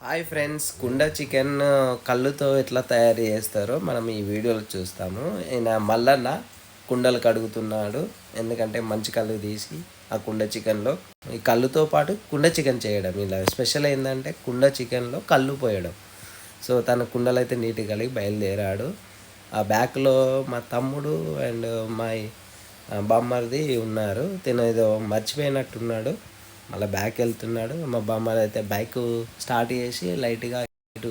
Hi friends, కుండ chicken కళ్ళుతో ఎట్లా తయారు చేస్తారో మనం ఈ వీడియోలో చూస్తాము. ఈయన మల్లన్న కుండలు కడుగుతున్నాడు. ఎందుకంటే మంచి కళ్ళు తీసి ఆ కుండ చికెన్లో ఈ కళ్ళుతో పాటు కుండ చికెన్ చేయడం. ఇలా స్పెషల్ ఏంటంటే కుండ చికెన్లో కళ్ళు పోయడం. సో తన కుండలు అయితే నీట్గా కలిగి బయలుదేరాడు. ఆ బ్యాక్లో మా తమ్ముడు అండ్ మా బామ్మర్ది ఉన్నారు. తిన ఏదో మర్చిపోయినట్టున్నాడు. మళ్ళీ బ్యాక్ వెళ్తున్నాడు. మా బామ్మర్ది అయితే బైక్ స్టార్ట్ చేసి లైట్గా ఇటు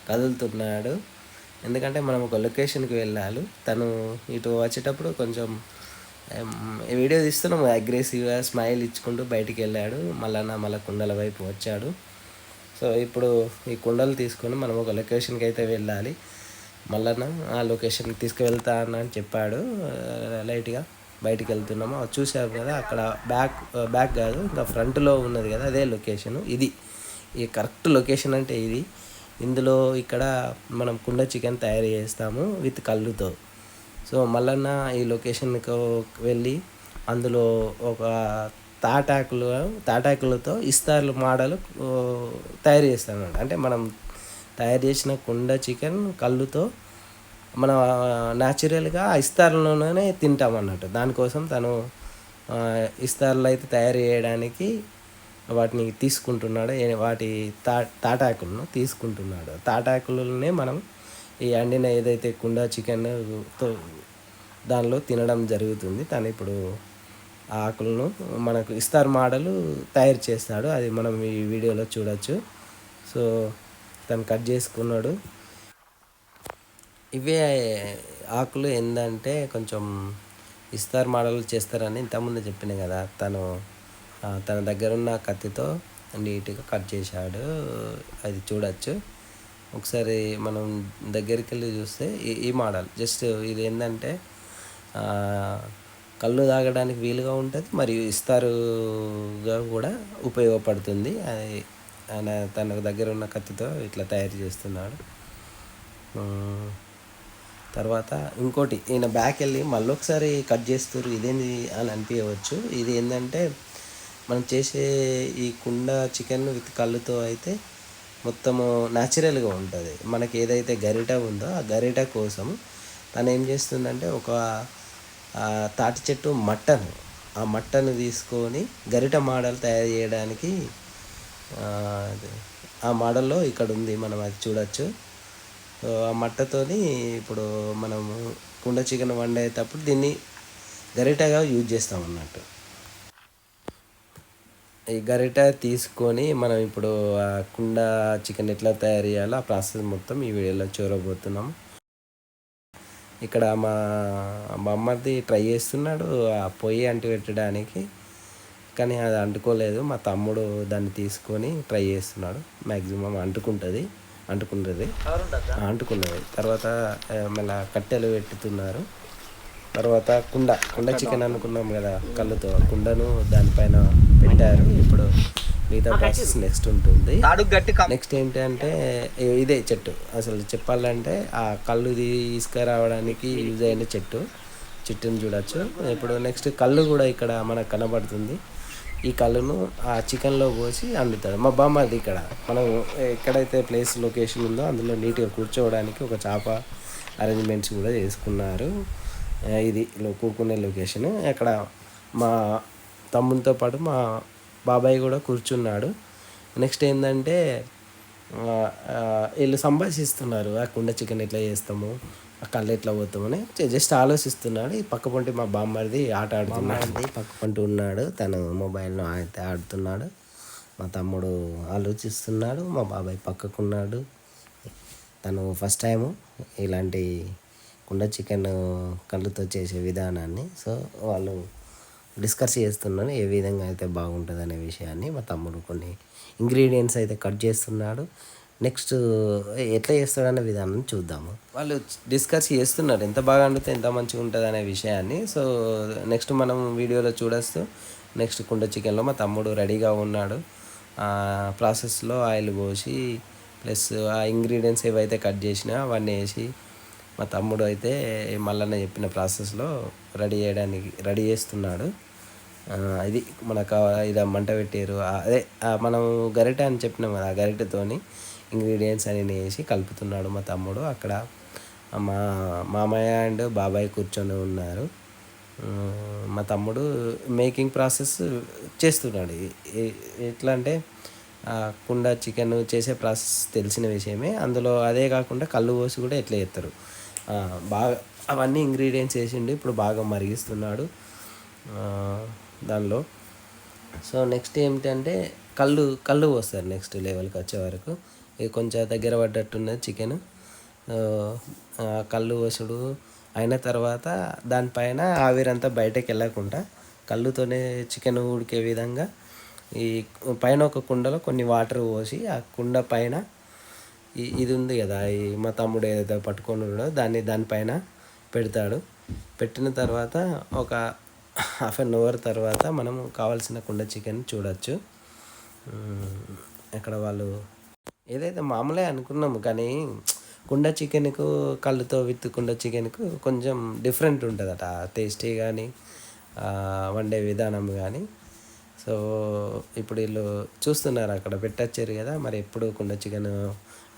కదులుతున్నాడు. ఎందుకంటే మనం ఒక లొకేషన్కి వెళ్ళాలి. తను ఇటు వచ్చేటప్పుడు కొంచెం వీడియో తీస్తున్నాం, అగ్రెసివ్గా స్మైల్ ఇచ్చుకుంటూ బయటికి వెళ్ళాడు. మళ్ళీ కుండల వైపు వచ్చాడు. సో ఇప్పుడు ఈ కుండలు తీసుకొని మనం ఒక లొకేషన్కి అయితే వెళ్ళాలి. మళ్ళీ ఆ లొకేషన్కి తీసుకువెళ్తా అని చెప్పాడు. లైట్గా బయటికి వెళ్తున్నాము. చూసారు కదా, అక్కడ బ్యాక్ కాదు, ఇంకా ఫ్రంట్లో ఉన్నది కదా, అదే లొకేషను. ఇది ఈ కరెక్ట్ లొకేషన్ అంటే ఇది. ఇందులో ఇక్కడ మనం కుండ చికెన్ తయారు చేస్తాము విత్ కళ్ళుతో. సో మళ్ళీ ఈ లొకేషన్కి వెళ్ళి అందులో ఒక తాటాకులతో ఇస్తార్లు మోడల్ తయారు చేస్తాం. అంటే మనం తయారు చేసిన కుండ చికెన్ కళ్ళుతో మనం న్యాచురల్గా ఇస్తార్లోనే తింటాం అన్నట్టు. దానికోసం తను ఇస్తార్లు అయితే తయారు చేయడానికి వాటిని తీసుకుంటున్నాడు. వాటి తాటాకులను తీసుకుంటున్నాడు. తాటాకులనే మనం ఈ అండిన ఏదైతే కుండ చికెన్తో దానిలో తినడం జరుగుతుంది. తను ఇప్పుడు ఆ ఆకులను మనకు ఇస్తార్ మోడలు తయారు చేస్తాడు. అది మనం ఈ వీడియోలో చూడొచ్చు. సో తను కట్ చేసుకున్నాడు. ఇవే ఆకులు ఏంటంటే కొంచెం ఇస్తార్ మోడల్ చేస్తారని ఇంతకుముందు చెప్పిన కదా. తన దగ్గర ఉన్న కత్తితో నీట్గా కట్ చేశాడు. అది చూడచ్చు. ఒకసారి మనం దగ్గరికి వెళ్ళి చూస్తే ఈ మోడల్ జస్ట్ ఇది ఏంటంటే కళ్ళు తాగడానికి వీలుగా ఉంటుంది, మరియు ఇస్తారుగా కూడా ఉపయోగపడుతుంది. అది తన దగ్గర ఉన్న కత్తితో ఇట్లా తయారు చేస్తున్నాడు. తర్వాత ఇంకోటి, ఈయన బ్యాక్ వెళ్ళి మళ్ళీ ఒకసారి కట్ చేస్తారు. ఇదేంది అని అనిపించవచ్చు. ఇది ఏంటంటే మనం చేసే ఈ కుండ చికెన్ విత్ కళ్ళుతో అయితే మొత్తము న్యాచురల్గా ఉంటుంది. మనకి ఏదైతే గరిట ఉందో ఆ గరిట కోసం తను ఏం చేస్తుందంటే ఒక తాటి చెట్టు ఆ మట్టను తీసుకొని గరిట మోడల్ తయారు చేయడానికి ఆ మోడల్లో ఇక్కడ ఉంది, మనం అది చూడవచ్చు. ఆ మట్టతోని ఇప్పుడు మనము కుండ చికెన్ వండేటప్పుడు దీన్ని గరిటగా యూజ్ చేస్తాం అన్నట్టు. ఈ గరిట తీసుకొని మనం ఇప్పుడు ఆ కుండ చికెన్ ఎట్లా తయారు చేయాలో ఆ ప్రాసెస్ మొత్తం ఈ వీడియోలో చూడబోతున్నాం. ఇక్కడ మా బామ్మర్ది ట్రై చేస్తున్నాడు ఆ పొయ్యి అంటి పెట్టడానికి, కానీ అది అంటుకోలేదు. మా తమ్ముడు దాన్ని తీసుకొని ట్రై చేస్తున్నాడు. మ్యాక్సిమం అంటుకున్నది. తర్వాత మళ్ళీ కట్టెలు పెట్టుతున్నారు. తర్వాత కుండ చికెన్ అనుకున్నాం కదా కళ్ళుతో, కుండను దానిపైన పెట్టారు. ఇప్పుడు మిగతా ప్రాసెస్ నెక్స్ట్ ఉంటుంది. నెక్స్ట్ ఏంటంటే ఇదే చెట్టు, అసలు చెప్పాలంటే ఆ కళ్ళు తీసుకురావడానికి యూజ్ అయిన చెట్టుని చూడొచ్చు. ఇప్పుడు నెక్స్ట్ కళ్ళు కూడా ఇక్కడ మనకు కనబడుతుంది. ఈ కళ్ళును ఆ చికెన్లో పోసి వండుతాడు మా బామ్మది. ఇక్కడ మనం ఎక్కడైతే ప్లేస్ లొకేషన్ ఉందో అందులో నీట్గా కూర్చోవడానికి ఒక చాప అరేంజ్మెంట్స్ కూడా చేసుకున్నారు. ఇది కూకునే లొకేషన్. అక్కడ మా తమ్మునితో పాటు మా బాబాయ్ కూడా కూర్చున్నాడు. నెక్స్ట్ ఏంటంటే వీళ్ళు సంభాషిస్తున్నారు. ఆ కుండ చికెన్ ఎట్లా చేస్తాము, ఆ కళ్ళు ఎట్లా పోతామని జస్ట్ ఆలోచిస్తున్నాడు. ఈ పక్క పంటి మా బామ్మర్ది ఆట ఆడుతున్నాడు. పక్క పంటి ఉన్నాడు, తను మొబైల్లో అయితే ఆడుతున్నాడు. మా తమ్ముడు ఆలోచిస్తున్నాడు, మా బాబాయ్ పక్కకున్నాడు. తను ఫస్ట్ టైము ఇలాంటి కుండ చికెన్ కళ్ళుతో చేసే విధానాన్ని. సో వాళ్ళు డిస్కస్ చేస్తున్నాను ఏ విధంగా అయితే బాగుంటుంది అనే విషయాన్ని. మా తమ్ముడు కొన్ని ఇంగ్రీడియంట్స్ అయితే కట్ చేస్తున్నాడు. నెక్స్ట్ ఎట్లా చేస్తాడనే విధానం చూద్దాము. వాళ్ళు డిస్కస్ చేస్తున్నారు ఎంత బాగా వండితే ఎంత మంచిగా ఉంటుంది అనే విషయాన్ని. సో నెక్స్ట్ మనం వీడియోలో చూడొస్తూ నెక్స్ట్ కుండ చికెన్లో మా తమ్ముడు రెడీగా ఉన్నాడు. ప్రాసెస్లో ఆయిల్ పోసి ప్లస్ ఆ ఇంగ్రీడియంట్స్ ఏవైతే కట్ చేసినా అవన్నీ వేసి మా తమ్ముడు అయితే మళ్ళీ చెప్పిన ప్రాసెస్లో రెడీ చేస్తున్నాడు. ఇది మనకు ఇది మంట పెట్టారు అదే మనం గరిటె అని చెప్పినాం కదా, ఆ గరిటెతోని ఇంగ్రీడియంట్స్ అన్నీ వేసి కలుపుతున్నాడు మా తమ్ముడు. అక్కడ మా మామయ్య అండ్ బాబాయ్ కూర్చొని ఉన్నారు. మా తమ్ముడు మేకింగ్ ప్రాసెస్ చేస్తున్నాడు. ఎట్లా అంటే కుండ చికెన్ చేసే ప్రాసెస్ తెలిసిన విషయమే. అందులో అదే కాకుండా కళ్ళు పోసి కూడా ఎట్లా చేస్తారు బాగా అవన్నీ ఇంగ్రీడియంట్స్ వేసిండు. ఇప్పుడు బాగా మరిగిస్తున్నాడు దానిలో. సో నెక్స్ట్ ఏమిటంటే కళ్ళు పోస్తారు నెక్స్ట్ లెవెల్కి వచ్చే వరకు. ఇది కొంచెం దగ్గర పడ్డట్టున్నది చికెన్. కళ్ళు పోసుడు అయిన తర్వాత దానిపైన ఆవిరంతా బయటకు వెళ్ళకుండా కళ్ళుతోనే చికెన్ ఉడికే విధంగా ఈ పైన ఒక కుండలో కొన్ని వాటర్ పోసి ఆ కుండ పైన ఇది ఉంది కదా, ఈ మా తమ్ముడు ఏదైతే పట్టుకొని ఉన్నాడో దానిపైన పెడతాడు. పెట్టిన తర్వాత ఒక హాఫ్ అన్ అవర్ తర్వాత మనం కావాల్సిన కుండ చికెన్ చూడొచ్చు. అక్కడ వాళ్ళు ఏదైతే మామూలే అనుకున్నాము, కానీ కుండ చికెన్కు కళ్ళుతో విత్ కుండ చికెన్కు కొంచెం డిఫరెంట్ ఉంటుందట టేస్టీ కానీ వండే విధానం కానీ. సో ఇప్పుడు వీళ్ళు చూస్తున్నారు అక్కడ పెట్టచ్చారు కదా, మరి ఎప్పుడు కుండ చికెన్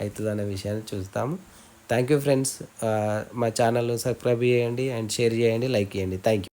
అవుతుంది అనే విషయాన్ని చూస్తాము. Thank you friends. మా ఛానల్ సబ్స్క్రైబ్ చేయండి అండ్ షేర్ చేయండి, లైక్ చేయండి. Thank you.